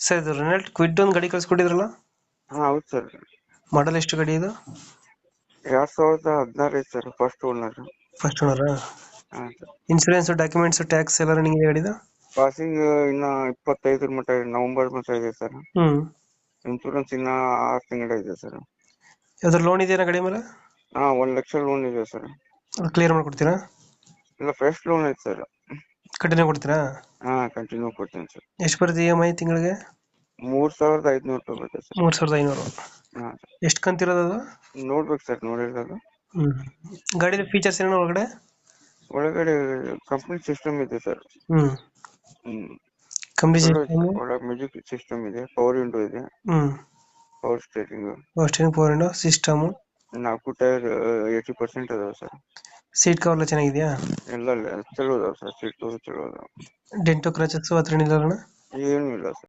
Sir ಇದು Renault Kwid ಒಂದು ಗಾಡಿ ಕಳ್ಸ್ಕೊಟ್ಟಿದ್ರಲ್ಲ, ಹಾಂ ಹೌದು ಸರ್. ಮಾಡಲ್ ಎಷ್ಟು ಗಾಡಿ ಇದು? 2016 ಐತೆ ಸರ್, ಫಸ್ಟ್ ಓನರ್. ಫಸ್ಟ್ ಓನರಾ? ಹಾಂ ಸರ್. ಇನ್ಸೂರೆನ್ಸ್, ಡಾಕ್ಯುಮೆಂಟ್ಸ್, ಟ್ಯಾಕ್ಸ್ ಎಲ್ಲ ರನ್ನಿಂಗ್ ಇದೆ ಗಾಡಿದು? ಪಾಸಿಂಗ್ ಇನ್ನ 25 ಮಟ್ಟ ನವೆಂಬರ್ ಮಟ್ಟ ಇದೆ ಸರ್. ಹ್ಮ್. ಇನ್ಶೂರೆನ್ಸ್ ಇನ್ನ 6 ತಿಂಗಳ ಇದೆ ಸರ್. ಯಾವ್ದಾದ್ರು ಲೋನ್ ಇದೆಯಾ ಗಾಡಿ ಮೇಲೆ? ಹಾಂ 1 ಲಕ್ಷ ಲೋನ್ ಇದೆ ಸರ್. ಅದು ಕ್ಲಿಯರ್ ಮಾಡ್ಕೊಡ್ತೀರಾ? ಇಲ್ಲ ಫ್ರೆಶ್ ಲೋನ್ ಐತೆ ಸರ್. ಕಂಟಿನ್ಯೂ ಕೊಡ್ತೀರಾ? ಹಾಂ ಕಂಟಿನ್ಯೂ ಕೊಡ್ತೀನಿ ಸರ್. ಎಷ್ಟು ಬರುತ್ತೆ EMI ತಿಂಗಳಿಗೆ? 3500 ರೂಪಾಯಿ ಬರುತ್ತೆ ಸರ್. 3500. ಹಾಂ ಸರ್. ಎಷ್ಟು ಕಂತಿರೋದು ಅದು? ನೋಡ್ಬೇಕು ಸರ್, ನೋಡಿಲ್ಲ ಅದು. ಹ್ಮ್. ಗಾಡಿದ ಫೀಚರ್ಸ್ ಏನೋ ಒಳಗಡೆ? ಒಳಗಡೆ ಕಂಪ್ನಿ ಸಿಸ್ಟಮ್ ಇದೆ ಸರ್. ಹ್ಮ್. ಹ್ಮ್ ಕಂಪ್ನಿ ಚಲೋ ಐತೆ ಸಿಸ್ಟಮ್. ಸರ್. ಒಳಗೆ ಮ್ಯೂಸಿಕ್ ಸಿಸ್ಟಮ್ ಇದೆ, ಪವರ್ ವಿಂಡೋ ಇದೆ, ಹ್ಮ್. Power steering, power window system. 4 tyre 80% ಅದಾವ ಸರ್. ಸೀಟ್ ಕವರ್ ಎಲ್ಲ ಚೆನ್ನಾಗಿದೆಯಾ? ಎಲ್ಲ ಚಲೋ ಅದಾವ ಸರ್, ಸೀಟು ಚಲೋ ಅದಾವ. ಡೆಂಟು ಕ್ರಚಸ್ ಹತ್ರ ಏನಿಲ್ಲ ಅಣ್ಣ? ಏನೂ ಇಲ್ಲ ಸರ್.